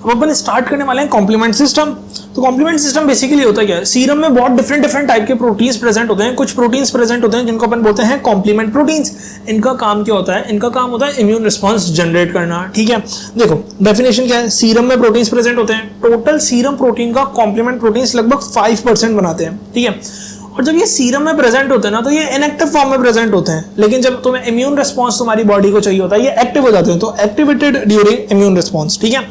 अब अपन स्टार्ट करने वाले हैं कॉम्प्लीमेंट सिस्टम। तो कॉम्प्लीमेंट सिस्टम बेसिकली होता क्या है, सीरम में बहुत डिफरेंट टाइप के प्रोटीन्स प्रेजेंट होते हैं। कुछ प्रोटीन्स प्रेजेंट होते हैं जिनको अपन बोलते हैं कॉम्प्लीमेंट प्रोटीन्स। इनका काम क्या होता है, इनका काम होता है इम्यून रिस्पॉन्स जनरेट करना। ठीक है, देखो डेफिनेशन क्या है, सीरम में प्रोटीन्स प्रेजेंट होते हैं। टोटल सीरम प्रोटीन का कॉम्प्लीमेंट प्रोटीन्स लगभग 5% बनाते हैं। ठीक है, और जब ये सीरम में प्रेजेंट होते हैं ना, तो ये इनएक्टिव फॉर्म में प्रेजेंट होते हैं। लेकिन जब तुम्हें इम्यून रिस्पॉन्स तुम्हारी बॉडी को चाहिए होता है, ये एक्टिव हो जाते हैं, तो एक्टिवेटेड ड्यूरिंग इम्यून रिस्पॉन्स। ठीक है,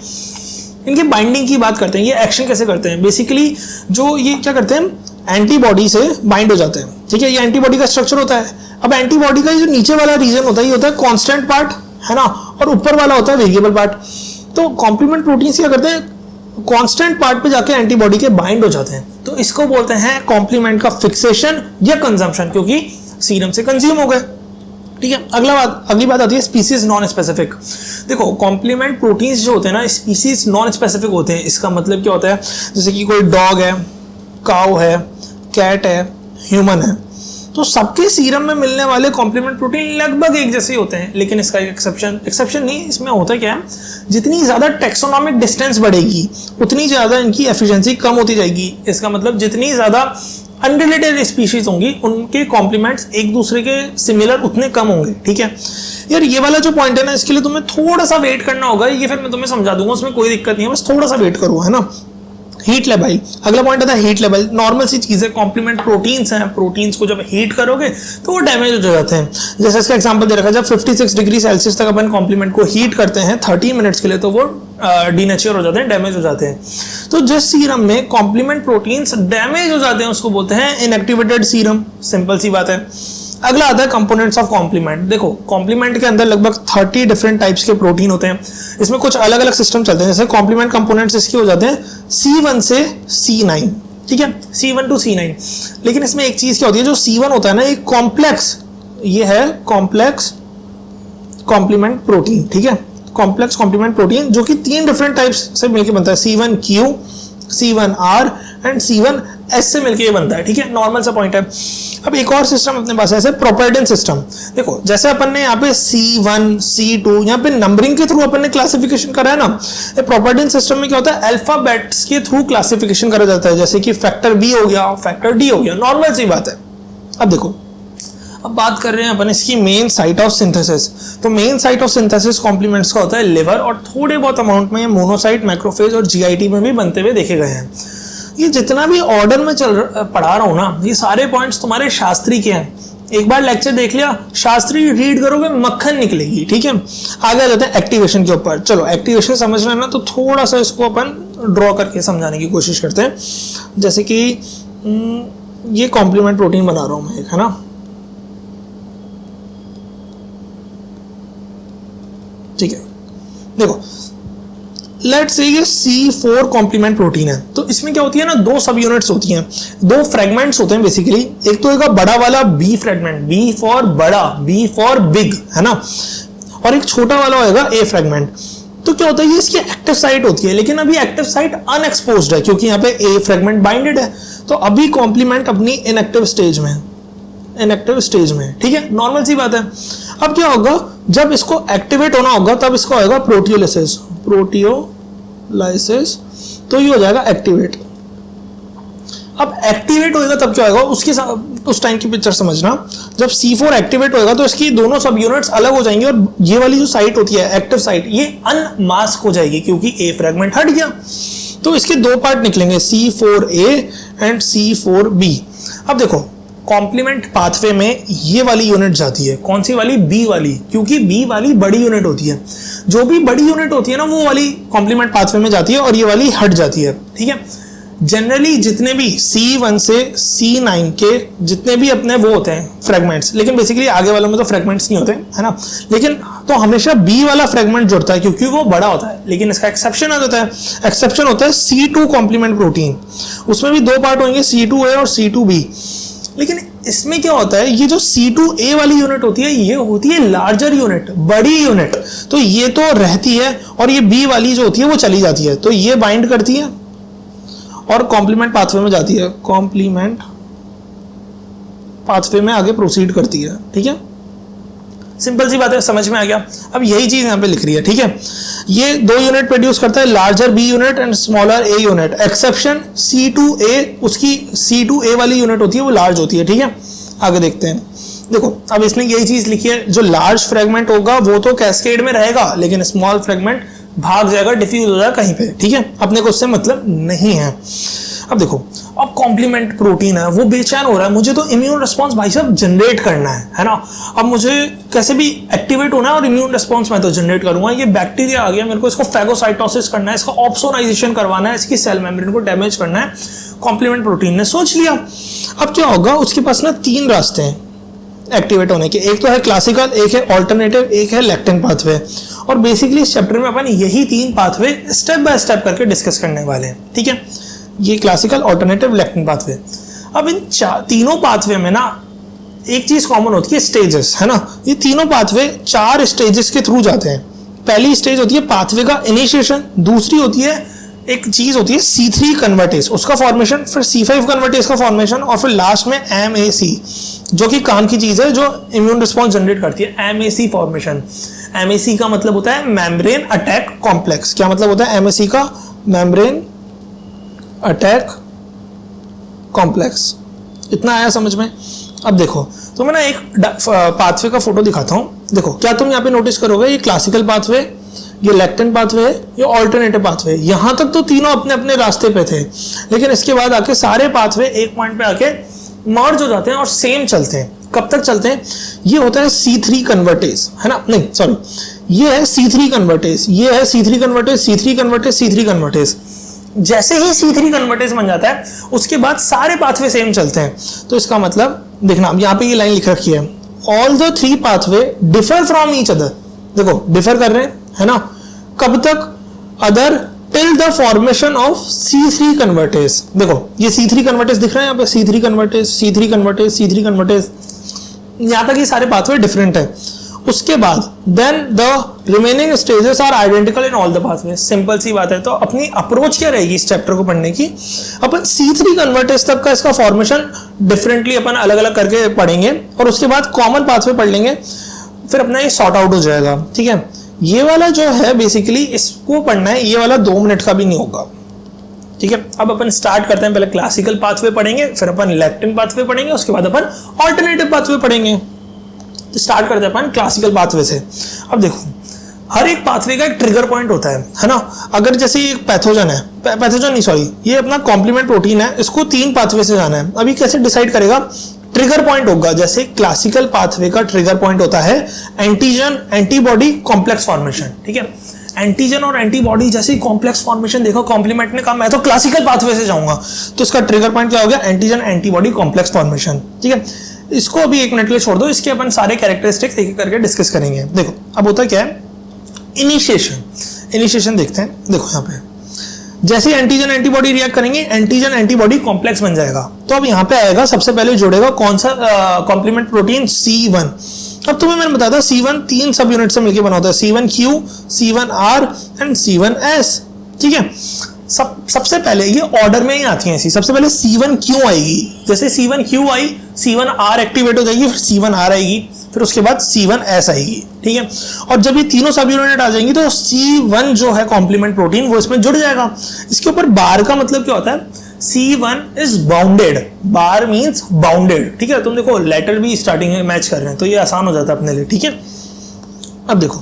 इनकी बाइंडिंग की बात करते हैं, ये एक्शन कैसे करते हैं। बेसिकली जो ये क्या करते हैं, एंटीबॉडी से बाइंड हो जाते हैं। ठीक है, ये एंटीबॉडी का स्ट्रक्चर होता है। अब एंटीबॉडी का जो नीचे वाला रीजन होता है, ये होता है कांस्टेंट पार्ट, है ना, और ऊपर वाला होता है वेरिएबल पार्ट। तो कॉम्प्लीमेंट प्रोटीन्स क्या करते हैं, कांस्टेंट पार्ट पे जाके एंटीबॉडी के बाइंड हो जाते हैं। तो इसको बोलते हैं कॉम्प्लीमेंट का फिक्सेशन या कंजम्पशन, क्योंकि सीरम से कंज्यूम हो गए। ठीक है, अगली बात आती है स्पीसीज नॉन स्पेसिफिक। देखो कॉम्प्लीमेंट प्रोटीन्स जो होते हैं ना, स्पीसीज नॉन स्पेसिफिक होते हैं। इसका मतलब क्या होता है, जैसे कि कोई डॉग है, काऊ है, कैट है, ह्यूमन है, तो सबके सीरम में मिलने वाले कॉम्प्लीमेंट प्रोटीन लगभग एक जैसे ही होते हैं। लेकिन इसका एक एक्सेप्शन नहीं, इसमें होता क्या है, जितनी ज्यादा टेक्सोनॉमिक डिस्टेंस बढ़ेगी उतनी ज्यादा इनकी एफिशिएंसी कम होती जाएगी। इसका मतलब जितनी ज्यादा अनरिलेटेड स्पीशीज होंगी उनके कॉम्प्लीमेंट्स एक दूसरे के सिमिलर उतने कम होंगे। ठीक है यार, ये वाला जो पॉइंट है ना, इसके लिए तुम्हें थोड़ा सा वेट करना होगा, ये फिर मैं तुम्हें समझा दूंगा, उसमें कोई दिक्कत नहीं है, बस थोड़ा सा वेट करो, है ना। हीट लेवल, अगला पॉइंट आता है हीट लेवल। नॉर्मल सी चीज है, कॉम्प्लीमेंट प्रोटीन्स हैं, प्रोटीन्स को जब हीट करोगे तो वो डैमेज हो जाते हैं। जैसे इसका एग्जांपल दे रखा है, जब 56 डिग्री सेल्सियस तक अपन कॉम्प्लीमेंट को हीट करते हैं 30 मिनट्स के लिए, तो वो डीनेचर हो जाते हैं, डैमेज हो जाते हैं। तो जिस सीरम में कॉम्प्लीमेंट प्रोटीन्स डैमेज हो जाते हैं उसको बोलते हैं इनएक्टिवेटेड सीरम। सिंपल सी बात है। अगला आता है कंपोनेंट्स ऑफ कॉम्प्लीमेंट। देखो कॉम्प्लीमेंट के अंदर लगभग 30 डिफरेंट टाइप्स के प्रोटीन होते हैं। इसमें कुछ अलग अलग सिस्टम चलते हैं। जैसे कॉम्प्लीमेंट कंपोनेंट्स इसके हो जाते हैं C1 से C9। ठीक है, C1 to C9। लेकिन इसमें एक चीज क्या होती है, जो C1 होता है ना, एक कॉम्प्लेक्स, ये है कॉम्प्लेक्स कॉम्प्लीमेंट प्रोटीन। ठीक है, कॉम्प्लेक्स कॉम्प्लीमेंट प्रोटीन जो कि 3 डिफरेंट टाइप्स से मिलकर बनता है, C1Q, C1R एंड C1S से मिलकर ये बनता है। ठीक है, नॉर्मल सा पॉइंट है। अब एक और सिस्टम अपने पास है, जैसे प्रोपेर्डेन सिस्टम। देखो जैसे अपन ने यहाँ पे C1, C2, यहाँ पे नंबरिंग के थ्रू अपन ने क्लासिफिकेशन करा है ना, प्रोपेर्डेन सिस्टम में क्या होता है, अल्फाबेट्स के थ्रू क्लासिफिकेशन करा जाता है। जैसे कि फैक्टर B हो गया, फैक्टर D हो गया, नॉर्मल सी बात है। अब देखो, अब बात कर रहे हैं अपन इसकी मेन साइट ऑफ सिंथेसिस। तो main site of synthesis complements का होता है लिवर, और थोड़े बहुत अमाउंट में मोनोसाइट, मैक्रोफेज और GIT में भी बनते हुए देखे गए हैं। ये जितना भी ऑर्डर में पढ़ा रहा हूं ना, ये सारे पॉइंट्स तुम्हारे शास्त्री के हैं। एक बार लेक्चर देख लिया, शास्त्री रीड करोगे मक्खन निकलेगी। ठीक है, आगे जाते हैं एक्टिवेशन के ऊपर। चलो एक्टिवेशन समझना है ना, तो थोड़ा सा इसको अपन ड्रॉ करके समझाने की कोशिश करते हैं। जैसे कि ये कॉम्प्लीमेंट प्रोटीन बना रहा हूं मैं एक, है ना। ठीक है, देखो लेट्स से ये C4 कॉम्प्लीमेंट प्रोटीन है। तो इसमें क्या होती है ना, 2 सब यूनिट्स होती हैं, 2 फ्रेगमेंट्स होते हैं बेसिकली। एक तो होगा बड़ा वाला B फ्रेगमेंट, B फॉर बड़ा, B फॉर बिग, है ना, और एक छोटा वाला होगा A फ्रेगमेंट। तो क्या होता है, ये इसकी एक्टिव साइट होती है, लेकिन अभी एक्टिव साइट अनएक्सपोज्ड है क्योंकि यहाँ पे A फ्रेगमेंट बाइंडेड है। तो अभी कॉम्प्लीमेंट अपनी इनएक्टिव स्टेज में, इनएक्टिव स्टेज में। ठीक है, नॉर्मल सी बात है। अब क्या होगा, जब इसको एक्टिवेट होना होगा तब इसका होगा प्रोटियोलिसिस, प्रोटियोलाइसिस, तो ये हो जाएगा एक्टिवेट। अब एक्टिवेट होएगा तब क्या होगा, उसके उस टाइम की पिक्चर समझना। जब C4 एक्टिवेट होएगा तो इसकी दोनों सब यूनिट्स अलग हो जाएंगी, और ये वाली जो साइट होती है एक्टिव साइट, ये अनमास्क हो जाएगी क्योंकि A फ्रेगमेंट हट गया। तो इसके 2 पार्ट निकलेंगे, C4A एंड C4B। अब देखो कॉम्प्लीमेंट पाथवे में ये वाली यूनिट जाती है, कौन सी वाली, B वाली, क्योंकि B वाली बड़ी यूनिट होती है। जो भी बड़ी यूनिट होती है ना, वो वाली कॉम्प्लीमेंट पाथवे में जाती है और ये वाली हट जाती है। ठीक है, जनरली जितने भी C1 से C9 के जितने भी अपने वो होते हैं फ्रेगमेंट्स, लेकिन बेसिकली आगे वालों में तो फ्रेगमेंट्स नहीं होते, है ना, लेकिन तो हमेशा B वाला फ्रेगमेंट जुड़ता है क्योंकि वो बड़ा होता है। लेकिन इसका एक्सेप्शन आ जाता है, एक्सेप्शन होता है C2 कॉम्प्लीमेंट प्रोटीन। उसमें भी 2 पार्ट होंगे, C2A और C2B। लेकिन इसमें क्या होता है, ये जो C2A वाली यूनिट होती है, ये होती है लार्जर यूनिट, बड़ी यूनिट। तो ये तो रहती है और ये B वाली जो होती है वो चली जाती है। तो ये बाइंड करती है और कॉम्प्लीमेंट पाथवे में जाती है, कॉम्प्लीमेंट पाथवे में आगे प्रोसीड करती है। ठीक है, सिंपल सी बात है, समझ में आ गया। अब यही चीज यहाँ पे लिख रही है, ठीक है। ये 2 यूनिट प्रोड्यूस करता है, larger B unit and smaller A unit, exception C2A, उसकी C2A वाली यूनिट होती है वो लार्ज होती है, ठीक है। आगे देखते हैं, देखो अब इसने यही चीज लिखी है, जो लार्ज फ्रेगमेंट होगा वो तो कैस्केड में रहेगा, लेकिन स्मॉल फ्रेगमेंट भाग जाएगा, डिफ्यूज हो जाएगा कहीं पे, ठीक है। अपने को उससे मतलब नहीं है। अब देखो, अब कॉम्प्लीमेंट प्रोटीन है, वो बेचैन हो रहा है, मुझे तो इम्यून रिस्पॉन्स भाई साहब जनरेट करना है ना। अब मुझे कैसे भी एक्टिवेट होना है और इम्यून रिस्पॉन्स मैं तो जनरेट करूंगा। ये बैक्टीरिया आ गया, मेरे को इसको फैगोसाइटोसिस करना है, इसका ऑप्सोनाइजेशन करवाना है, इसकी सेल मेम्ब्रेन को डैमेज करना है। कॉम्प्लीमेंट प्रोटीन ने सोच लिया। अब क्या होगा, उसके पास ना 3 रास्ते हैं एक्टिवेट होने के, एक तो है क्लासिकल, एक है ऑल्टरनेटिव, एक है लेक्टिन पाथवे। और बेसिकली इस चैप्टर में अपन यही 3 पाथवे स्टेप बाय स्टेप करके डिस्कस करने वाले हैं, ठीक है। ये क्लासिकल, ऑल्टरनेटिव, लेक्टिन पाथवे। अब इन तीनों पाथवे में ना एक चीज कॉमन होती है, स्टेजेस, है ना। ये तीनों पाथवे 4 स्टेजेस के थ्रू जाते हैं। पहली स्टेज होती है पाथवे का इनिशिएशन, दूसरी होती है एक चीज होती है C3 कन्वर्टेज, उसका फॉर्मेशन, फिर C5 कन्वर्टेज का फॉर्मेशन, और फिर लास्ट में MAC, जो कि काम की चीज है, जो इम्यून रिस्पॉन्स जनरेट करती है, MAC फॉर्मेशन। MAC का मतलब होता है मेम्ब्रेन अटैक कॉम्प्लेक्स। क्या मतलब होता है MAC का? Membrane attack complex. इतना आया समझ में? अब देखो, तो मैं ना एक पाथवे का फोटो दिखाता हूं। देखो, क्या तुम यहाँ पे नोटिस करोगे, ये क्लासिकल पाथवे, ये लेक्टिन पाथवे, ये ऑल्टरनेटिव पाथवे। यहां तक तो तीनों अपने अपने रास्ते पे थे, लेकिन इसके बाद आके सारे पाथवे एक पॉइंट पे आके मर्ज हो जाते हैं और सेम चलते हैं। कब तक चलते हैं? ये होता है C3 कन्वर्टेज, है ना। नहीं सॉरी, ये है C3 कन्वर्टेज, ये है C3 convertase, C3 convertase, C3 convertase. जैसे ही C3 कन्वर्टेज बन जाता है, उसके बाद सारे पाथवे सेम चलते हैं। तो इसका मतलब देखना, यहाँ पे ये लाइन लिख रखी है, all the 3 pathway differ from each other. देखो, डिफर कर रहे हैं, है ना। कब तक? Other till the formation of C3 convertase. देखो, ये C3 कन्वर्टेज दिख रहा है यहाँ पे, C3 convertase, C3 convertase, C3 convertase, यहाँ तक ये सारे पाथवे डिफरेंट है। उसके बाद then the remaining stages are identical in all the pathway. Simple सी बात है। तो अपनी अप्रोच क्या रहेगी इस चैप्टर को पढ़ने की? अपन C3 कन्वर्टेज तक का इसका फॉर्मेशन डिफरेंटली अपन अलग अलग करके पढ़ेंगे, और उसके बाद कॉमन पाथवे पढ़ लेंगे, फिर अपना ये सॉर्ट आउट हो जाएगा, ठीक है। ये वाला जो है बेसिकली इसको पढ़ना है, ये वाला 2 मिनट का भी नहीं होगा, ठीक है। अब अपन स्टार्ट करते हैं, पहले क्लासिकल पाथवे पढ़ेंगे, फिर अपन लेक्टिन पाथवे पढ़ेंगे, उसके बाद अपन ऑल्टरनेटिव पाथवे पढ़ेंगे। तो स्टार्ट करते हैं अपन क्लासिकल पाथवे से। अब देखो, हर एक पाथवे का एक ट्रिगर पॉइंट होता है ना। अगर जैसे एक पैथोजन है, पैथोजन नहीं सॉरी, ये अपना कॉम्प्लीमेंट प्रोटीन है, इसको 3 पाथवे से जाना है। अभी कैसे डिसाइड करेगा? ट्रिगर पॉइंट होगा। जैसे क्लासिकल पाथवे का ट्रिगर पॉइंट होता है एंटीजन एंटीबॉडी कॉम्प्लेक्स फॉर्मेशन, ठीक है। एंटीजन और एंटीबॉडी जैसे कॉम्प्लेक्स फॉर्मेशन देखो, कॉम्प्लीमेंट ने कहा मैं तो क्लासिकल पाथवे से जाऊंगा, तो इसका ट्रिगर पॉइंट क्या हो गया? एंटीजन एंटीबॉडी कॉम्प्लेक्स फॉर्मेशन, ठीक है। इसको अभी 1 मिनट के लिए छोड़ दो, इसके अपन सारे कैरेक्टरिस्टिक्स एक एक करके डिस्कस करेंगे। देखो, अब होता क्या है, इनिशिएशन देखते हैं। देखो यहाँ पे जैसे एंटीजन एंटीबॉडी रिएक्ट करेंगे, एंटीजन एंटीबॉडी कॉम्प्लेक्स बन जाएगा। तो अब यहाँ पे आएगा, सबसे पहले जुड़ेगा कौन सा कॉम्प्लीमेंट प्रोटीन? C1। अब तुम्हें मैंने बताया था C1 3 सब यूनिट से मिलकर बना होता है, C1Q, C1R एंड C1S, ठीक है। सबसे पहले ये ऑर्डर में ही आती है ऐसी। सबसे पहले C1Q आएगी, जैसे C1Q आई, C1R एक्टिवेट हो जाएगी, फिर C1R आएगी, फिर उसके बाद C1S आएगी, ठीक है। और जब ये तीनों सब यूनिट आ जाएंगी तो C1 जो है कॉम्प्लीमेंट प्रोटीन वो इसमें जुड़ जाएगा। इसके ऊपर बार का मतलब क्या होता है? C1 is bounded, bar means bounded, ठीक है। तुम देखो लेटर भी स्टार्टिंग में मैच कर रहे हैं, तो ये आसान हो जाता है अपने लिए, ठीक है। अब देखो,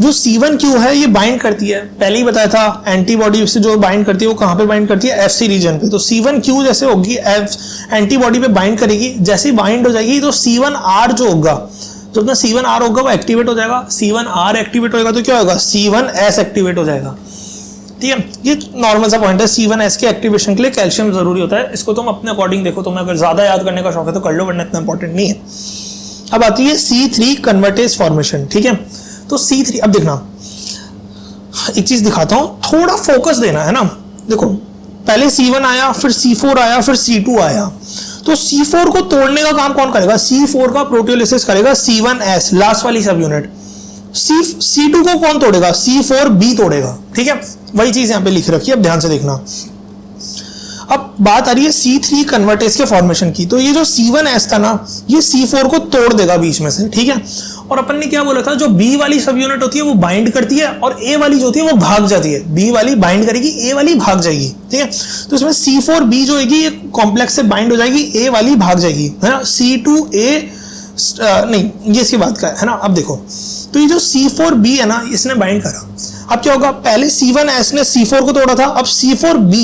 जो C1Q है ये बाइंड करती है, पहले ही बताया था, एंटीबॉडी से जो बाइंड करती है वो कहाँ पे बाइंड करती है? FC रीजन पे। तो C1Q जैसे होगी एंटीबॉडी पे बाइंड करेगी, जैसे ही बाइंड हो जाएगी तो C1R जो होगा, जो अपना C1R होगा वो एक्टिवेट हो जाएगा। C1R एक्टिवेट होगा तो क्या होगा? C1S एक्टिवेट हो जाएगा, ठीक है। ये नॉर्मल सा पॉइंट है। C1S के एक्टिवेशन के लिए कैल्शियम जरूरी होता है। इसको तुम अपने अकॉर्डिंग देखो, तुम्हें अगर ज्यादा याद करने का शौक है तो कर लो, वरना इतना इंपॉर्टेंट नहीं है। अब आती है C3 कन्वर्टेज फॉर्मेशन, ठीक है। तो C3, अब देखना, एक चीज दिखाता हूं, थोड़ा फोकस देना है ना। देखो, पहले C1 आया, फिर C4 आया, फिर C2 आया। तो C4 को तोड़ने का काम कौन करेगा? C4 का प्रोटियोलिसिस करेगा C1S, लास्ट वाली सब यूनिट। C2 को कौन तोड़ेगा? C4B तोड़ेगा, ठीक है। वही चीज यहां पे लिख रखी है, अब ध्यान से देखना। अब बात आ रही है C3 कन्वर्टेज के फॉर्मेशन की। तो ये जो C1S था ना, ये C4 को तोड़ देगा बीच में से, ठीक है। और अपन ने क्या बोला था, जो B वाली सब यूनिट होती है वो बाइंड करती है और A वाली जो होती है वो भाग जाती है। B वाली बाइंड करेगी, A वाली भाग जाएगी, ठीक है। तो इसमें C4B जो होगी ये कॉम्प्लेक्स से बाइंड हो जाएगी, A वाली भाग जाएगी, है ना। C2A नहीं, ये इसकी बात का है ना। अब देखो, तो ये जो C4B है ना, इसने बाइंड करा। अब क्या होगा, पहले C1S ने C4 को तोड़ा था, अब C4B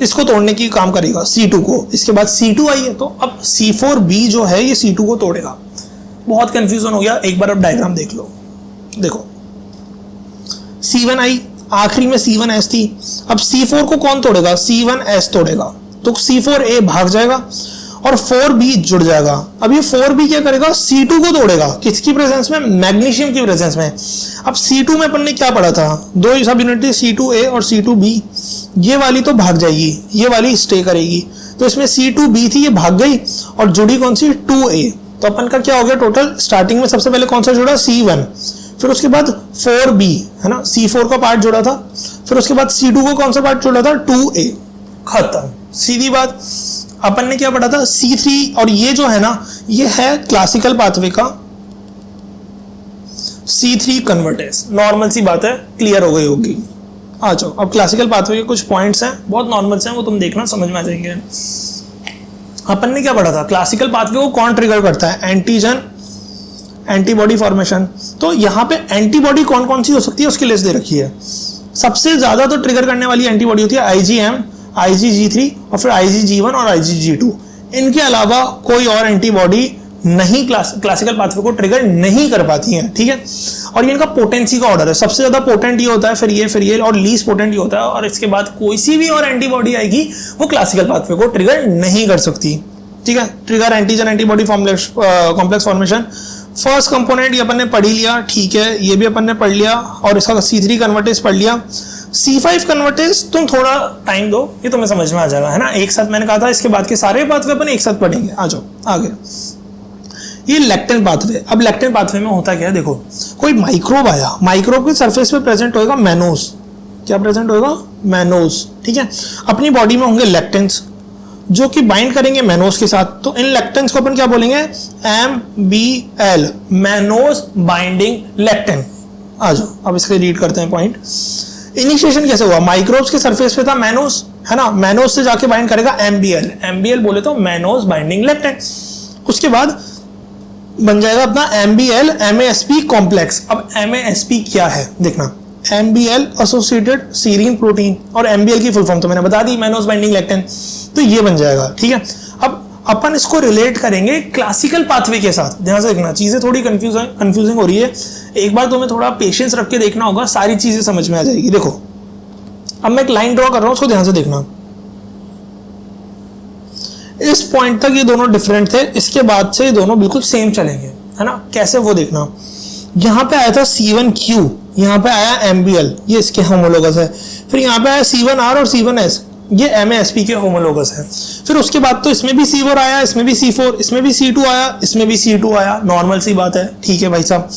इसको तोड़ने की काम करेगा C2 को। इसके बाद C2 आई है, तो अब C4B जो है ये C2 को तोड़ेगा। बहुत कंफ्यूजन हो गया, एक बार अब डायग्राम देख लो। देखो C1 आई, आखिरी में C1S थी, अब C4 को कौन तोड़ेगा, C1S तोड़ेगा, तो C4A भाग जाएगा और 4B जुड़ जाएगा। अब ये 4B क्या करेगा, C2 को तोड़ेगा, किसकी प्रेजेंस में, मैग्नीशियम की प्रेजेंस में। अब C2 में अपन ने क्या पढ़ा था, दो सब यूनिट थी C2A और C2B, ये वाली तो भाग जाएगी, ये वाली स्टे करेगी। तो इसमें C2B थी, ये भाग गई और जुड़ी कौन सी, 2A। तो अपन का क्या हो गया, टोटल स्टार्टिंग में सबसे पहले कौन सा जुड़ा, C1, फिर उसके बाद 4B, है ना, C4 का पार्ट जुड़ा था, फिर उसके बाद C2 को कौन सा पार्ट जुड़ा था, 2A, खत्म, सीधी बात। अपन ने क्या पढ़ा था, C3, और ये जो है ना, ये है क्लासिकल पाथवे का C3 कन्वर्टेज। नॉर्मल सी बात है, क्लियर हो गई होगी। आ जाओ, अब क्लासिकल पाथवे के कुछ पॉइंट्स हैं, बहुत नॉर्मल से हैं, वो तुम देखना समझ में आ जाएंगे। अपन ने क्या पढ़ा था, क्लासिकल पाथवे को कौन ट्रिगर करता है, एंटीजन एंटीबॉडी फॉर्मेशन। तो यहाँ पे एंटीबॉडी कौन कौन सी हो सकती है उसकी लिस्ट दे रखी है। सबसे ज्यादा तो ट्रिगर करने वाली एंटीबॉडी होती है IgM, IgG3 और फिर IgG1 और IgG2। इनके अलावा कोई और एंटीबॉडी नहीं क्लासिकल पाथवे को ट्रिगर नहीं कर पाती है, ठीक है। और ये इनका पोटेंसी का ऑर्डर है, सबसे ज्यादा पोटेंट ये होता है, फिर ये और लीस्ट पोटेंट ये होता है, और इसके बाद कोई सी भी और एंटीबॉडी आएगी वो क्लासिकल पाथवे को ट्रिगर नहीं कर सकती, ठीक है। Trigger antigen antibody complex formation, first component ये अपन ने पढ़ लिया, ठीक है, ये भी अपन ने पढ़ लिया, और इसका C3 कन्वर्टेज पढ़ लिया। C5 कन्वर्टेज तुम थोड़ा टाइम दो, ये तुम्हें समझ में आ जाएगा, है ना। एक साथ मैंने कहा था इसके बाद के सारे पाथवे अपन एक साथ पढ़ेंगे। आ जाओ आगे, ये लेक्टिन पाथवे। अब लेक्टिन पाथवे में होता क्या है, देखो कोई माइक्रोब आया, माइक्रोब के सरफेस पे प्रेजेंट होएगा मैनोज, क्या प्रेजेंट होएगा, मैनोज, ठीक है। अपनी बॉडी में होंगे लेक्टिन्स जो कि बाइंड करेंगे मैनोज के साथ। तो इन लेक्टिन्स को अपन क्या बोलेंगे, MBL, मैनोज बाइंडिंग लेक्टिन। आ जाओ, अब इसके रीड करते हैं पॉइंट। इनिशिएशन कैसे हुआ, माइक्रोब्स के सरफेस पे था मैनोज, है ना, मैनोज से जाके बाइंड करेगा MBL, MBL बोले तो मैनोज बाइंडिंग लेक्टिन। उसके बाद बन जाएगा अपना MBL MASP कॉम्प्लेक्स। अब MASP क्या है देखना, MBL एसोसिएटेड सीरीन प्रोटीन, और MBL की फुल फॉर्म तो मैंने बता दी, मैनोज बाइंडिंग लेक्टिन। तो ये बन जाएगा, ठीक है। अब अपन इसको रिलेट करेंगे क्लासिकल पाथवे के साथ। ध्यान से देखना, चीजें थोड़ी कंफ्यूजिंग हो रही है, एक बार तुम्हें थोड़ा पेशेंस रख के देखना होगा, सारी चीजें समझ में आ जाएगी। देखो अब मैं एक लाइन ड्रॉ कर रहा हूं, उसको ध्यान से देखना। इस पॉइंट तक ये दोनों डिफरेंट थे, इसके बाद से ये दोनों बिल्कुल सेम चलेंगे, है ना। कैसे वो देखना, यहाँ पे आया था C1Q, यहाँ पे आया MBL, ये इसके होमोलोगस है। फिर यहाँ पे आया C1R और C1S, ये MASP के होमोलोगस है। फिर उसके बाद तो इसमें भी C4 आया, इसमें भी C4, इसमें भी C2 आया, इसमें भी C2 आया। नॉर्मल सी बात है, ठीक है भाई साहब।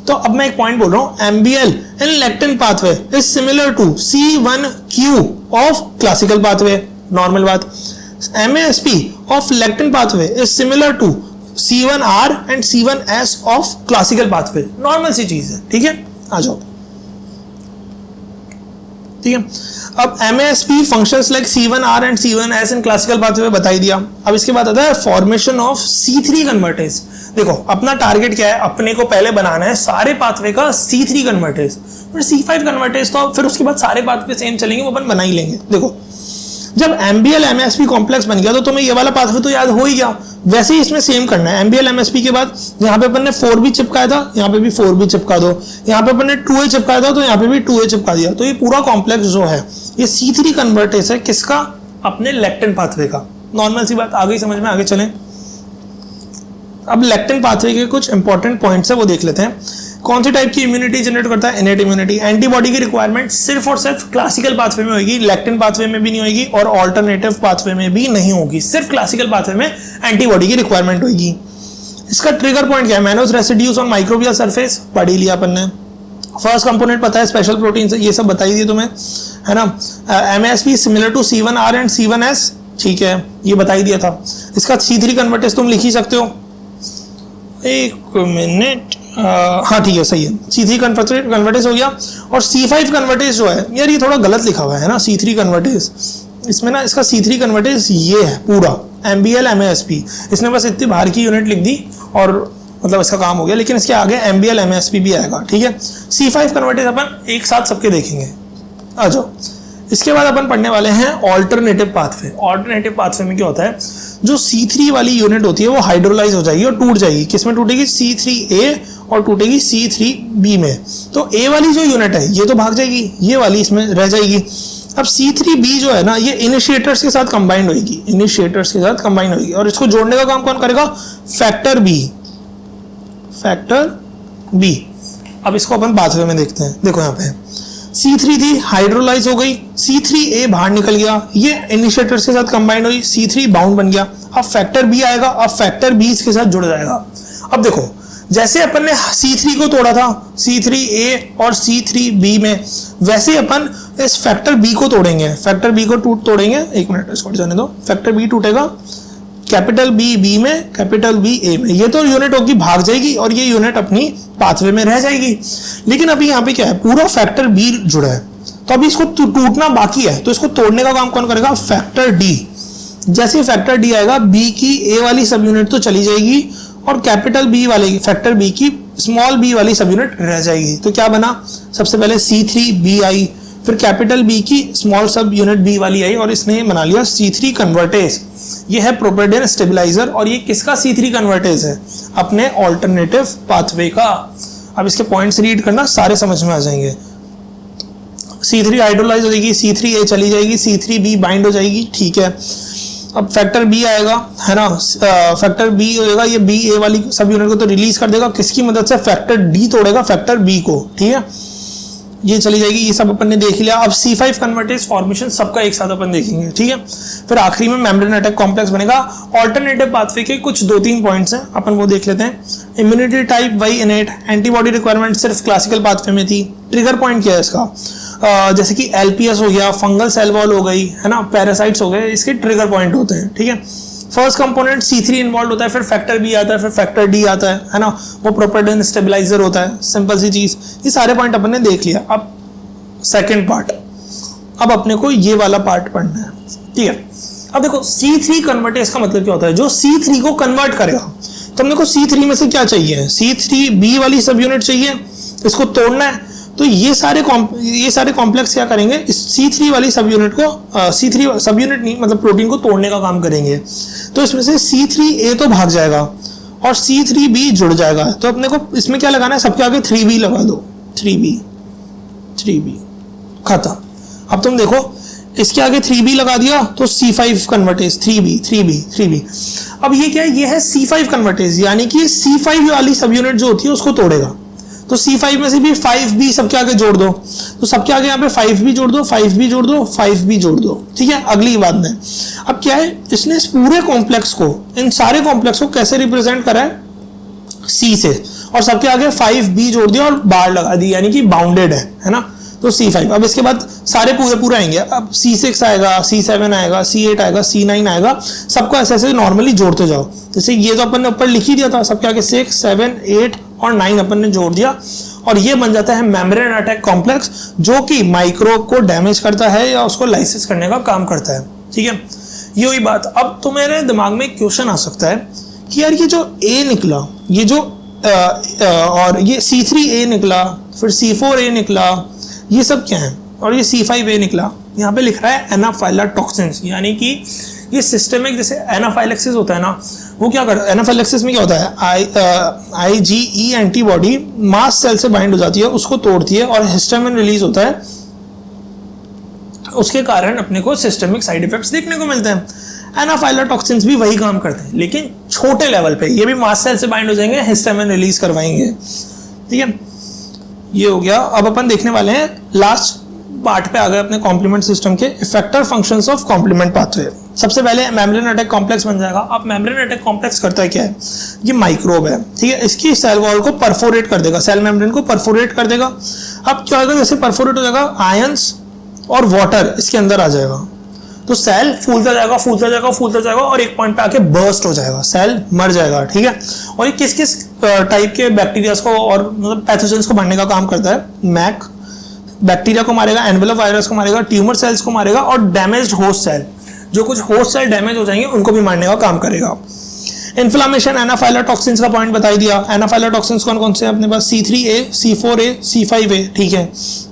तो अब मैं एक पॉइंट बोल रहा हूँ, MBL in lectin pathway is similar to C1Q of classical pathway, normal बात। MASP of lectin pathway is similar to C1R and C1S of classical pathway, normal सी चीज है, ठीक है। आ जाओ, ठीक है। अब MASP functions like C1R and C1S in classical pathway बता ही दिया। अब इसके बाद आता है फॉर्मेशन ऑफ C3 कन्वर्टेज। देखो अपना टारगेट क्या है, अपने को पहले बनाना है सारे पाथवे का C3 कन्वर्टेज, फिर C5 कन्वर्टेज, तो फिर उसके बाद सारे पाथवे सेम चलेंगे, वो अपन बना ही लेंगे। देखो जब MBL MASP कॉम्प्लेक्स बन गया तो तुम्हें ये वाला पाथवे तो याद हो ही गया, वैसे ही इसमें सेम करना है। MBL MASP के बाद यहाँ पे अपन ने 4B चिपकाया था, यहाँ पे भी 4B चिपका दो, यहाँ पे अपन ने 2A चिपकाया था तो यहाँ पे भी 2A चिपका दिया। तो ये पूरा कॉम्प्लेक्स जो है ये C3 कन्वर्टेज है, किसका, अपने लेक्टिन पाथवे का। नॉर्मल सी बात, आगे समझ में, आगे चलें। अब लेक्टिन पाथवे के कुछ इंपॉर्टेंट पॉइंट्स है वो देख लेते हैं। कौन सी टाइप की इम्यूनिटी जनरेट करता है, इनेट इम्यूनिटी। एंटीबॉडी की रिक्वायरमेंट सिर्फ और सिर्फ क्लासिकल पाथवे में होगी, लेक्टिन पाथवे में भी नहीं होगी और ऑल्टरनेटिव पाथवे में भी नहीं होगी, सिर्फ क्लासिकल पाथवे में एंटीबॉडी की रिक्वायरमेंट होगी। इसका ट्रिगर पॉइंट क्या है, mannose residues on microbial surface, पढ़ ही लिया अपन ने। फर्स्ट कंपोनेंट पता है स्पेशल प्रोटीन से, ये सब बता ही दिए तुम्हें। है ना। MASP similar to C1R and C1S, ठीक है, ये बता ही दिया था। इसका C3 कन्वर्टेज तुम लिख ही सकते हो, एक मिनट, हाँ ठीक है, सही है, C3 कन्वर्टेज हो गया। और C5 कन्वर्टेज जो है यार ये थोड़ा गलत लिखा हुआ है ना, C3 कन्वर्टेज, इसमें ना इसका C3 कन्वर्टेज ये है पूरा MBL MASP, इसने बस इतनी बाहर की यूनिट लिख दी और मतलब इसका काम हो गया, लेकिन इसके आगे MBL MASP भी आएगा, ठीक है। C5 कन्वर्टेज अपन एक साथ सबके देखेंगे, आ जाओ। इसके बाद अपन पढ़ने वाले हैं ऑल्टरनेटिव पाथवे। ऑल्टरनेटिव पाथवे में क्या होता है, जो C3 वाली यूनिट होती है वो हाइड्रोलाइज हो जाएगी और टूट जाएगी। किसमें टूटेगी, C3A और टूटेगी C3B में। तो A वाली जो यूनिट है ये तो भाग जाएगी, ये वाली इसमें रह जाएगी। अब C3B जो है ना ये इनिशिएटर्स के साथ कंबाइंड होगी, इनिशिएटर्स के साथ कंबाइंड होगी, और इसको जोड़ने का काम कौन करेगा, फैक्टर B, फैक्टर B। अब इसको अपन पाथवे में देखते हैं, देखो यहाँ पे C3 थी, हाइड्रोलाइज हो गई, C3A बाहर निकल गया, ये इनिशिएटर्स के साथ कंबाइंड हुई, C3 बाउंड बन गया। अब फैक्टर B आएगा, अब फैक्टर B इसके साथ जुड़ जाएगा। अब देखो जैसे अपन ने C3 को तोड़ा था C3A और C3B में, वैसे अपन इस फैक्टर B को तोड़ेंगे, फैक्टर B को तोड़ेंगे, एक मिनट इसको जाने दो, फैक्टर B टूटेगा, कैपिटल B में, कैपिटल B A में, ये तो यूनिट होगी भाग जाएगी और ये यूनिट अपनी पाथवे में रह जाएगी। लेकिन अभी यहाँ पे क्या है, पूरा फैक्टर B जुड़ा है, तो अभी इसको टूटना बाकी है, तो इसको तोड़ने का काम कौन करेगा, फैक्टर D। जैसे फैक्टर D आएगा, B की A वाली सब यूनिट तो चली जाएगी और कैपिटल B वाले फैक्टर B की स्मॉल b वाली सब यूनिट रह जाएगी। तो क्या बना, सबसे पहले C3B आई, फिर कैपिटल B की स्मॉल सब यूनिट B वाली आई और इसने बना लिया C3 कन्वर्टेज। ये है प्रोपेडियन स्टेबलाइजर और ये किसका C3 कन्वर्टेज है, अपने ऑल्टरनेटिव पाथवे का। अब इसके पॉइंट्स रीड करना, सारे समझ में आ जाएंगे। C3 हाइड्रोलाइज हो जाएगी, C3A चली जाएगी, C3B बाइंड हो जाएगी, ठीक है। अब फैक्टर B आएगा, है ना, फैक्टर B हो जाएगा, ये B A वाली सब यूनिट को तो रिलीज कर देगा, किसकी मदद से, फैक्टर D तोड़ेगा फैक्टर B को, ठीक है, ये चली जाएगी। ये सब अपन ने देख लिया। अब C5 कन्वर्टेज फॉर्मेशन सबका एक साथ अपन देखेंगे, ठीक है। फिर आखिरी में मेम्ब्रेन अटैक कॉम्प्लेक्स बनेगा। ऑल्टरनेटिव पाथवे के कुछ 2-3 पॉइंट्स हैं, अपन वो देख लेते हैं। इम्यूनिटी टाइप वाई इनेट, एंटीबॉडी रिक्वायरमेंट सिर्फ क्लासिकल पाथवे में थी। ट्रिगर पॉइंट क्या है इसका, जैसे कि LPS हो गया, फंगल सेल वॉल हो गई, है ना, पैरासाइट्स हो गए, इसके ट्रिगर पॉइंट होते हैं, ठीक है। फर्स्ट कंपोनेंट C3 इन्वॉल्व होता है, फिर फैक्टर B आता है, फिर फैक्टर D आता है ना, वो प्रोपेडियन स्टेबलाइजर होता है, सिंपल सी चीज। ये सारे पॉइंट अपन ने देख लिया। अब सेकेंड पार्ट, अब अपने को ये वाला पार्ट पढ़ना है, ठीक है। अब देखो C3 कन्वर्टेज का मतलब क्या होता है, जो C3 को कन्वर्ट करेगा। तो हमने को C3 में से क्या चाहिए, C3B वाली सब यूनिट चाहिए, इसको तोड़ना है। तो ये सारे कॉम्प्लेक्स क्या करेंगे, इस C3 वाली सब यूनिट को, C3 सब यूनिट नहीं मतलब प्रोटीन को तोड़ने का काम करेंगे। तो इसमें से C3A तो भाग जाएगा और C3B जुड़ जाएगा। तो अपने को इसमें क्या लगाना है, सबके आगे 3B लगा दो, 3B खत्म। अब तुम देखो इसके आगे 3B लगा दिया तो C5 कन्वर्टेज, 3B। अब ये क्या है, ये है C5 कन्वर्टेज, यानी कि C5 वाली सब यूनिट जो होती है उसको तोड़ेगा। तो C5 में से भी 5B सबके आगे जोड़ दो, तो सबके आगे यहाँ पे 5B जोड़ दो, 5B जोड़ दो, 5B जोड़ दो, ठीक है। अगली बात में अब क्या है, इसने इस पूरे कॉम्प्लेक्स को, इन सारे कॉम्प्लेक्स को कैसे रिप्रेजेंट करा है, C से, और सबके आगे 5B जोड़ दिया और बार लगा दी, यानी कि बाउंडेड है ना। तो C5। अब इसके बाद सारे पूरे आएंगे। अब C6 आएगा, C7 आएगा, C8 आएगा, C9 आएगा, सबको ऐसे ऐसे नॉर्मली जोड़ते जाओ। जैसे ये तो अपन ने ऊपर लिख ही दिया था, सबके आगे 6, 7, 8 और 9 अपन ने जोड़ दिया और ये बन जाता है मेम्ब्रेन अटैक कॉम्प्लेक्स, जो कि माइक्रोब को डैमेज करता है या उसको लाइसिस करने का काम करता है, ठीक है। ये हुई बात। अब तो मेरे दिमाग में एक क्वेश्चन आ सकता है कि यार ये जो A निकला, ये जो और ये C3A निकला, फिर C4A निकला, ये सब क्या है, और ये C5A निकला। यहाँ पे लिख रहा है एनाफाइलाटॉक्सिन्स, यानी कि ये सिस्टेमिक, जैसे एनाफाइलेक्सिस होता है ना, वो क्या करता है, एनाफाइलेक्सिस में क्या होता है, IgE एंटीबॉडी मास्ट सेल से बाइंड हो जाती है, उसको तोड़ती है और हिस्टामिन रिलीज होता है, उसके कारण अपने को सिस्टेमिक साइड इफेक्ट्स देखने को मिलते हैं। एनाफाइलाटॉक्सिन्स भी वही काम करते हैं, लेकिन छोटे लेवल पे। ये भी मास्ट सेल से बाइंड हो जाएंगे, हिस्टामिन रिलीज करवाएंगे, ठीक है। ये हो गया। अब अपन देखने वाले हैं लास्ट पार्ट पे आ गए अपने कॉम्प्लीमेंट सिस्टम के effector functions of complement pathway. सबसे पहले मेम्ब्रेन अटैक कॉम्प्लेक्स बन जाएगा। अब मेम्ब्रेन अटैक कॉम्प्लेक्स करता है क्या है, ये माइक्रोब है, ठीक है। इसकी सेल वॉल को परफोरेट कर देगा, सेल मेम्ब्रेन को परफोरेट कर देगा। अब क्या होगा, जैसे परफोरेट हो जाएगा, आयंस और वाटर इसके अंदर आ जाएगा, तो सेल फूलता जाएगा फूलता जाएगा फूलता जाएगा और एक पॉइंट पे आके बर्स्ट हो जाएगा, सेल मर जाएगा, ठीक है। और ये किस किस टाइप के बैक्टीरिया को और मतलब पैथोजेंस को मारने का काम करता है? मैक बैक्टीरिया को मारेगा, एनवेलप वायरस को मारेगा, ट्यूमर सेल्स को मारेगा और डैमेज्ड होस्ट सेल, जो कुछ होस्ट सेल डैमेज हो जाएंगे उनको भी मारने का काम करेगा। इन्फ्लामेशन, एनाफाइलोटॉक्सिन्स का पॉइंट बता ही दिया। एनाफाइलोटॉक्सिन्स कौन कौन से हैं अपने पास? C3A, C4A, C5A, ठीक है।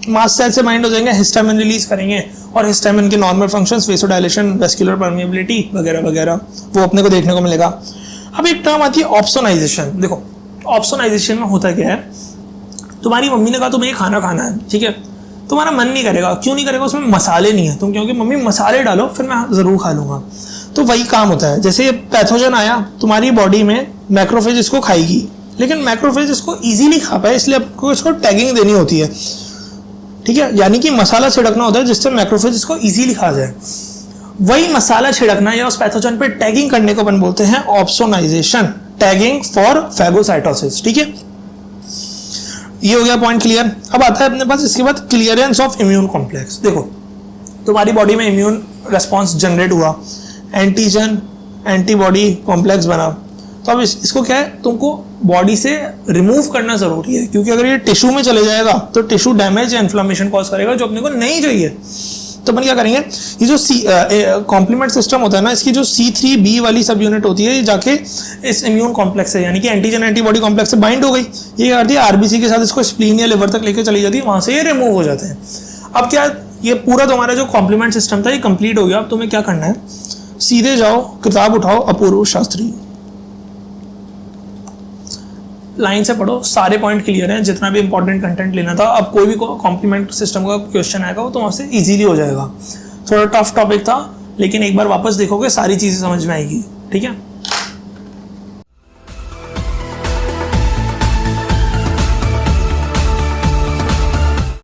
मास्ट सेल से बाइंड हो जाएंगे, हिस्टामिन रिलीज करेंगे और हिस्टामिन के normal functions, vasodilation, vascular permeability वगैरह वगैरह, वो अपने को देखने को मिलेगा। अब एक टर्म आती है ऑप्सोनाइजेशन। देखो ऑप्सोनाइजेशन में होता क्या है, तुम्हारी मम्मी ने कहा तुम्हें ये खाना खाना है, ठीक है, तुम्हारा मन नहीं करेगा, क्यों नहीं करेगा? उसमें मसाले नहीं है, तुम क्योंकि मम्मी मसाले डालो फिर मैं जरूर खा लूंगा। तो वही काम होता है, जैसे पैथोजन आया तुम्हारी बॉडी में, मैक्रोफेज इसको खाएगी, लेकिन मैक्रोफेज इसको इजीली खा पाए इसलिए आपको इसको टैगिंग देनी होती है, ठीक है, यानी कि मसाला छिड़कना होता है जिससे मैक्रोफेज इसको इजीली खा जाए। वही मसाला छिड़कना या उस पैथोजन पे टैगिंग करने को अपन बोलते हैं ऑप्सोनाइजेशन, टैगिंग फॉर फैगोसाइटोसिस, ठीक है। ये हो गया पॉइंट क्लियर। अब आता है अपने पास इसके बाद क्लियरेंस ऑफ इम्यून कॉम्प्लेक्स। देखो तुम्हारी बॉडी में इम्यून रेस्पॉन्स जनरेट हुआ, एंटीजन एंटीबॉडी कॉम्प्लेक्स बना, तो अब इसको क्या है, तुमको बॉडी से रिमूव करना जरूरी है, क्योंकि अगर ये टिश्यू में चले जाएगा तो टिश्यू डैमेज या इन्फ्लेमेशन कॉज करेगा जो अपने को नहीं चाहिए। तो अपन क्या करेंगे, ये जो कॉम्प्लीमेंट सिस्टम होता है ना, इसकी जो C3B वाली सब यूनिट होती है, ये जाके इस इम्यून कॉम्प्लेक्स से यानी कि एंटीजन एंटीबॉडी कॉम्प्लेक्स से बाइंड हो गई, ये क्या करती है आरबीसी के साथ इसको स्प्लीन या लिवर तक लेके चली जाती है, वहां से ये रिमूव हो जाते हैं। अब क्या, ये पूरा तुम्हारा जो कॉम्प्लीमेंट सिस्टम था ये कंप्लीट हो गया। अब तुम्हें क्या करना है, सीधे जाओ किताब उठाओ अपूर्व शास्त्री, लाइन से पढ़ो, सारे पॉइंट क्लियर हैं, जितना भी इंपॉर्टेंट कंटेंट लेना था। अब कोई भी कॉम्प्लीमेंट सिस्टम का क्वेश्चन आएगा वो तो वहाँ से इजीली हो जाएगा। थोड़ा टफ टॉपिक था लेकिन एक बार वापस देखोगे सारी चीज़ें समझ में आएगी, ठीक है।